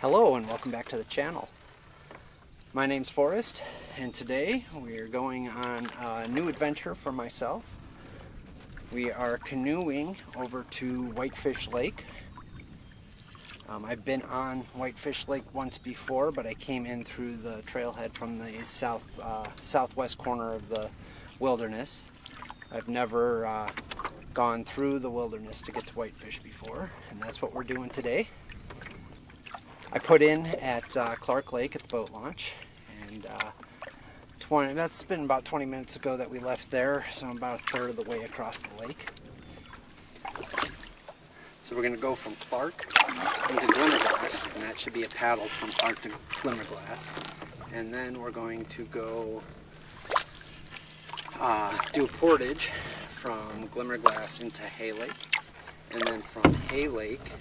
Hello and welcome back to the channel. My name's Forrest and today we are going on a new adventure for myself. We are canoeing over to Whitefish Lake. I've been on Whitefish Lake once before, but I came in through the trailhead from the southwest corner of the wilderness. I've never gone through the wilderness to get to Whitefish before, and that's what we're doing today. I put in at Clark Lake at the boat launch, and that's been about 20 minutes ago that we left there, so I'm about a third of the way across the lake. So we're going to go from Clark into Glimmerglass, and that should be a paddle from Clark to Glimmerglass. And then we're going to go do a portage from Glimmerglass into Hay Lake, and then from Hay Lake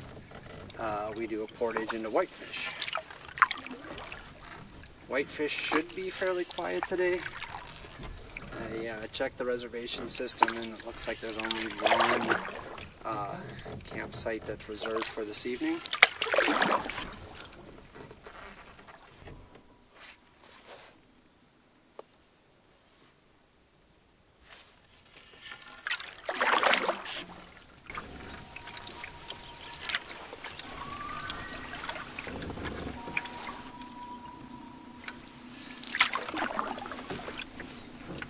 we do a portage into Whitefish. Whitefish should be fairly quiet today. I checked the reservation system and it looks like there's only one campsite that's reserved for this evening.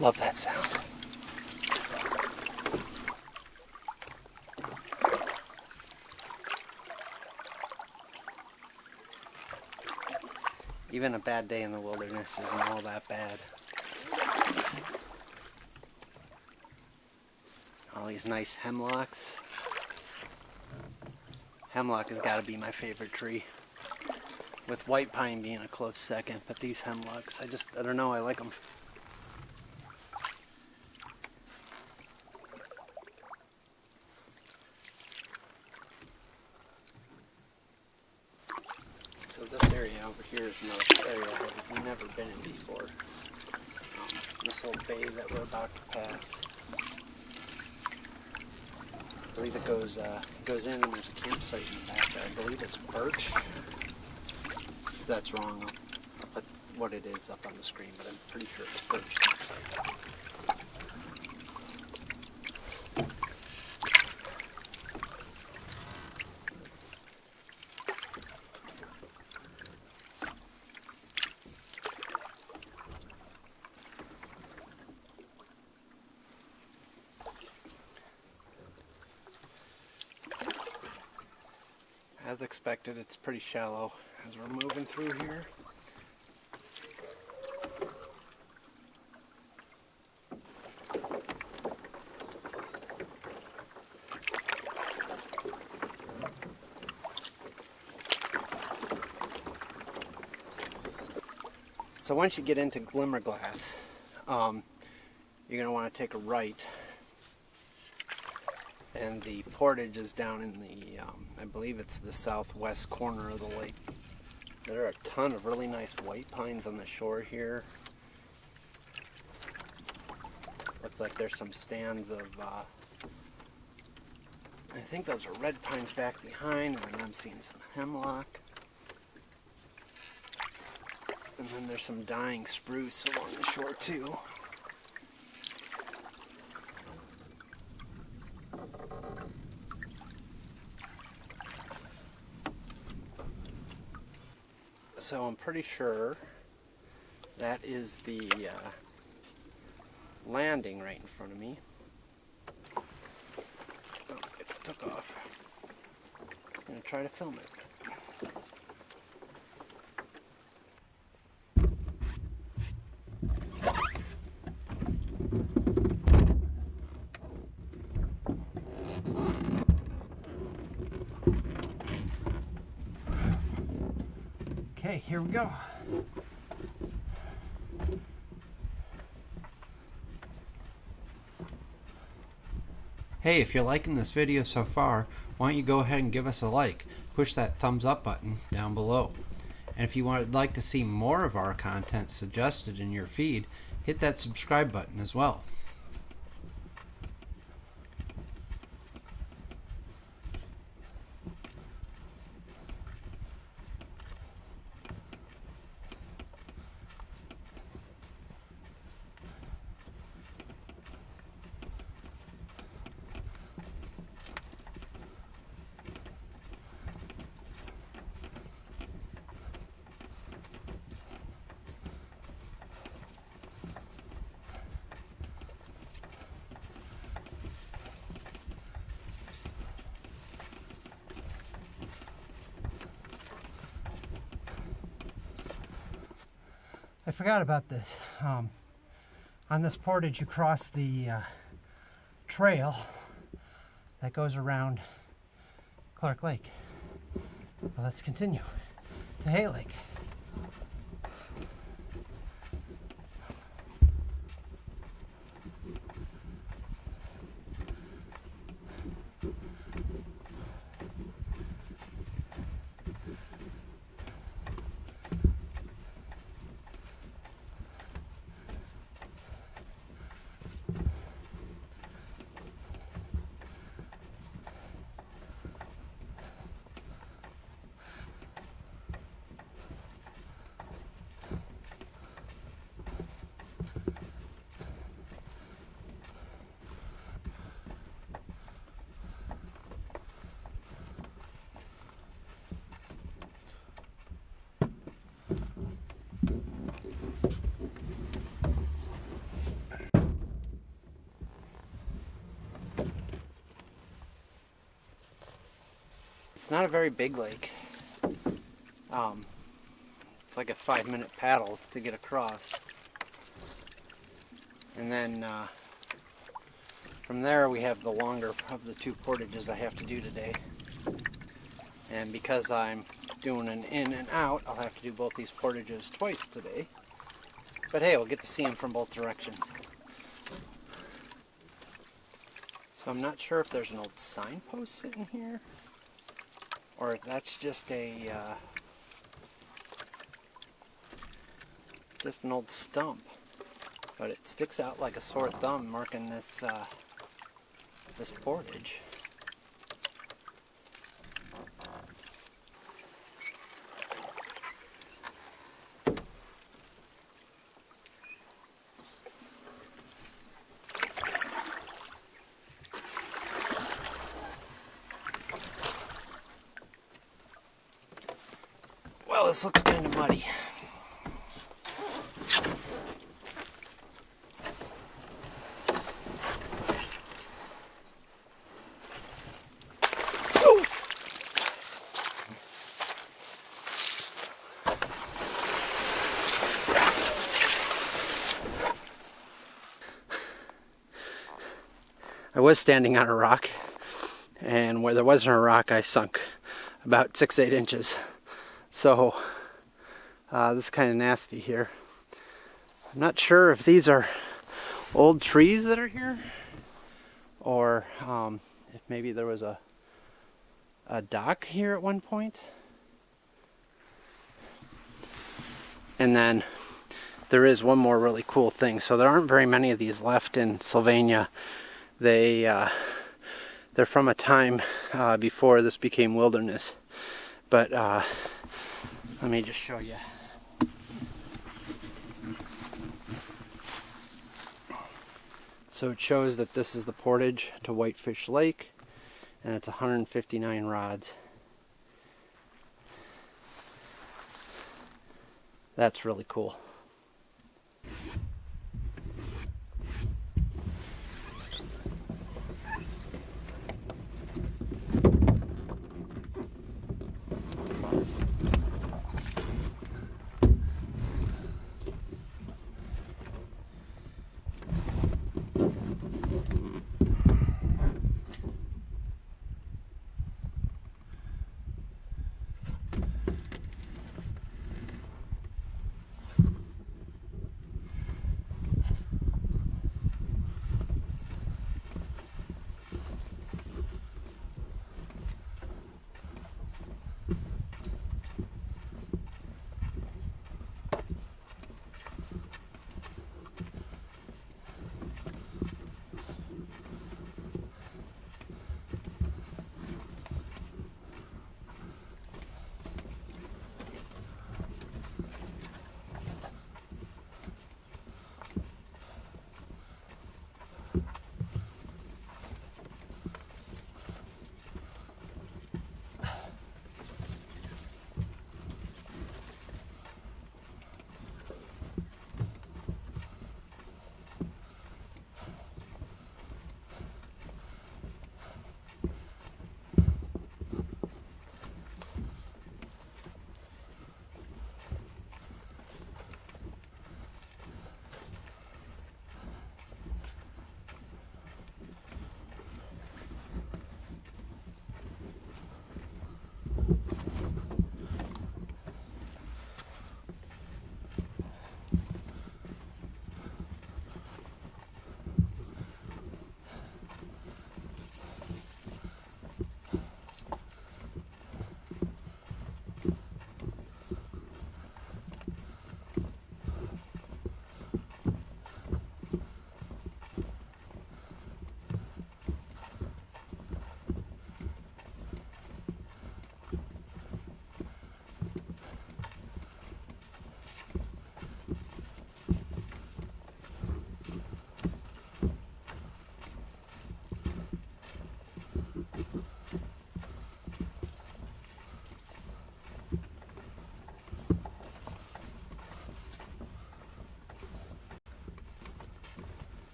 Love that sound. Even a bad day in the wilderness isn't all that bad. All these nice hemlocks. Hemlock has got to be my favorite tree, with white pine being a close second, but these hemlocks, I don't know, I like them. So this area over here is another area that we've never been in before. This little bay that we're about to pass. I believe it goes in and there's a campsite in the back there. I believe it's birch. If that's wrong, I'll put what it is up on the screen, but I'm pretty sure it's birch campsite. As expected, it's pretty shallow as we're moving through here. So once you get into Glimmerglass, you're going to want to take a right. And the portage is down in the, I believe it's the southwest corner of the lake. There are a ton of really nice white pines on the shore here. Looks like there's some stands of, I think those are red pines back behind, and then I'm seeing some hemlock. And then there's some dying spruce along the shore too. So I'm pretty sure that is the landing right in front of me. Oh, it took off. I was going to try to film it. Okay, here we go. Hey, if you're liking this video so far, why don't you go ahead and give us a like. Push that thumbs up button down below. And if you would like to see more of our content suggested in your feed, hit that subscribe button as well. forgot about this. On this portage, you cross the trail that goes around Clark Lake. Well, let's continue to Hay Lake. It's not a very big lake. It's like a 5-minute paddle to get across. And then from there we have the longer of the two portages I have to do today. And because I'm doing an in and out, I'll have to do both these portages twice today. But hey, we'll get to see them from both directions. So I'm not sure if there's an old signpost sitting here, or if that's just an old stump. But it sticks out like a sore thumb marking this this portage. Well, this looks kind of muddy. I was standing on a rock, and where there wasn't a rock, I sunk about 6-8 inches. So this is kind of nasty here. I'm not sure if these are old trees that are here, or if maybe there was a dock here at one point. And then there is one more really cool thing. So there aren't very many of these left in Sylvania. They're from a time before this became wilderness. But let me just show you. So it shows that this is the portage to Whitefish Lake, and it's 159 rods. That's really cool.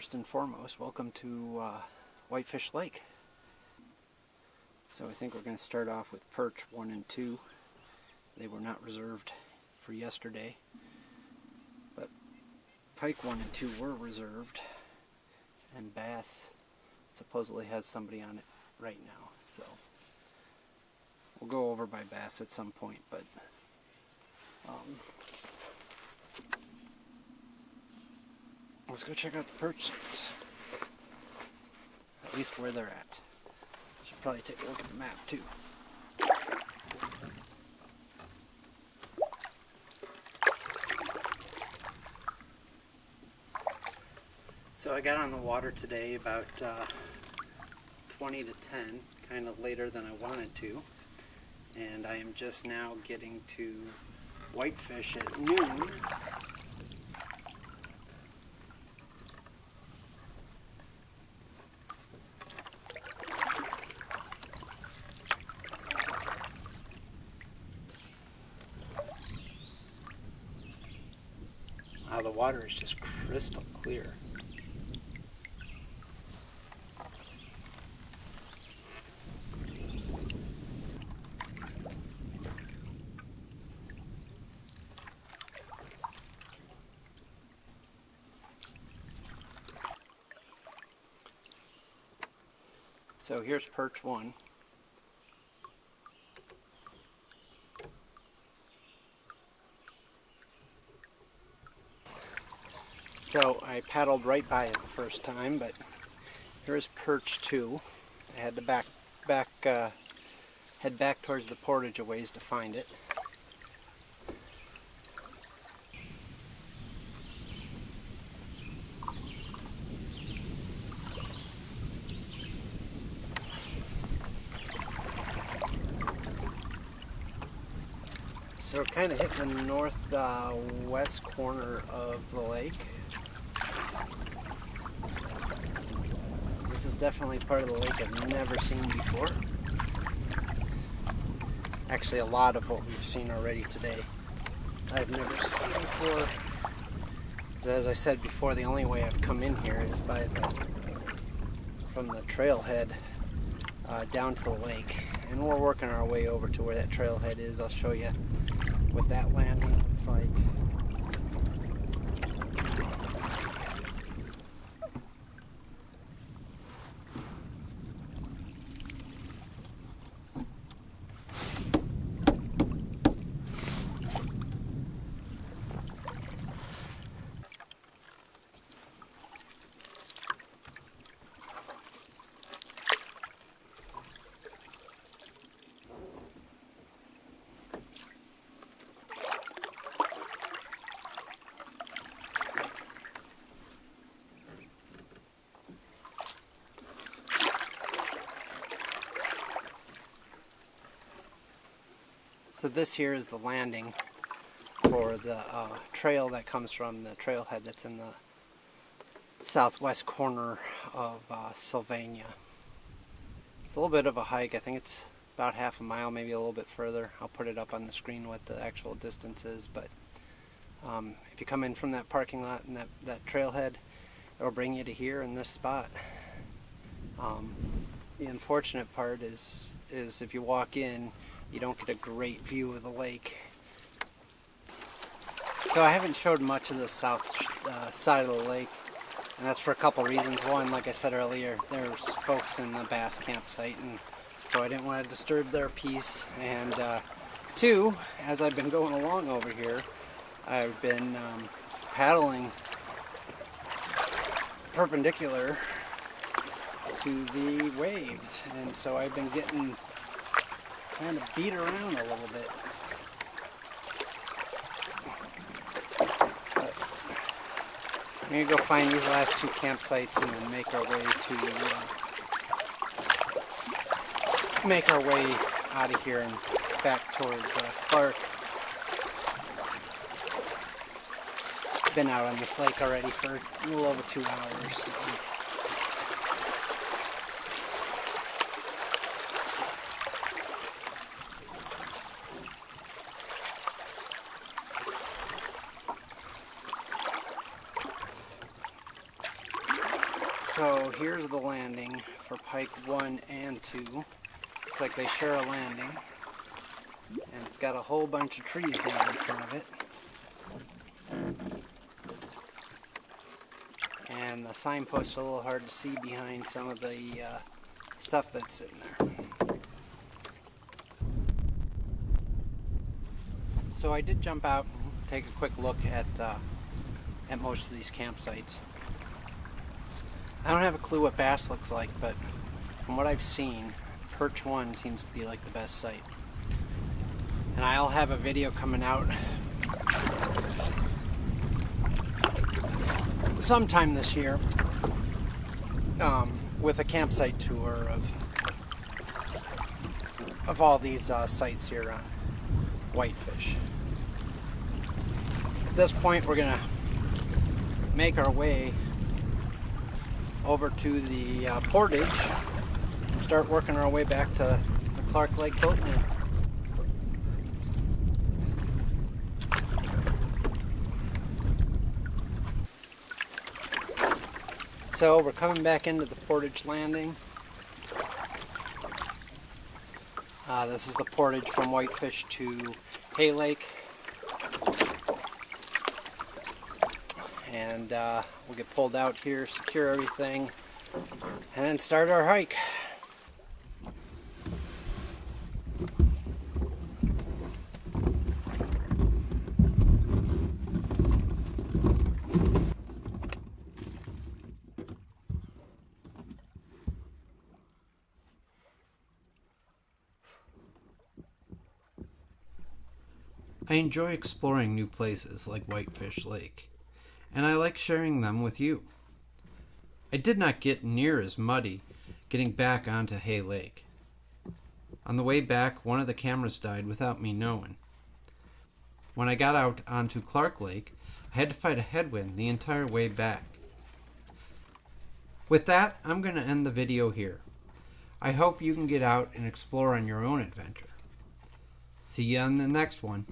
first and foremost, welcome to Whitefish Lake. So I think we're going to start off with perch 1 and 2. They were not reserved for yesterday, but pike 1 and 2 were reserved, and bass supposedly has somebody on it right now. So we'll go over by bass at some point, but let's go check out the perch sites, at least where they're at. Should probably take a look at the map too. So I got on the water today about 20 to 10, kind of later than I wanted to, and I am just now getting to Whitefish at noon. The water is just crystal clear. So here's perch 1. So I paddled right by it the first time, but here's perch 2. I had to head back towards the portage a ways to find it. So we're kind of hitting the northwest corner of the lake. This is definitely part of the lake I've never seen before. Actually, a lot of what we've seen already today I've never seen before. As I said before, the only way I've come in here is from the trailhead down to the lake. And we're working our way over to where that trailhead is. I'll show you what that landing looks like. So this here is the landing for the trail that comes from the trailhead that's in the southwest corner of Sylvania. It's a little bit of a hike. I think it's about half a mile, maybe a little bit further. I'll put it up on the screen what the actual distance is, but if you come in from that parking lot and that trailhead, it'll bring you to here in this spot. The unfortunate part is if you walk in, you don't get a great view of the lake. So I haven't showed much of the south side of the lake, and that's for a couple reasons. One, like I said earlier, there's folks in the bass campsite, and so I didn't want to disturb their peace. And two, as I've been going along over here, I've been paddling perpendicular to the waves, and so I've been getting kind of beat around a little bit. But we're going to go find these last two campsites and then make our way out of here and back towards Clark. Been out on this lake already for a little over 2 hours. So. So here's the landing for pike 1 and 2. It's like they share a landing. And it's got a whole bunch of trees down in front of it. And the signposts are a little hard to see behind some of the stuff that's sitting there. So I did jump out and take a quick look at most of these campsites. I don't have a clue what bass looks like, but from what I've seen, Perch 1 seems to be like the best site. And I'll have a video coming out sometime this year with a campsite tour of all these sites here on Whitefish. At this point, we're gonna make our way over to the portage and start working our way back to the Clark Lake boat ramp. So we're coming back into the portage landing. This is the portage from Whitefish to Hay Lake. And we'll get pulled out here, secure everything, and then start our hike. I enjoy exploring new places like Whitefish Lake, and I like sharing them with you. I did not get near as muddy getting back onto Hay Lake. On the way back, one of the cameras died without me knowing. When I got out onto Clark Lake, I had to fight a headwind the entire way back. With that, I'm going to end the video here. I hope you can get out and explore on your own adventure. See you on the next one.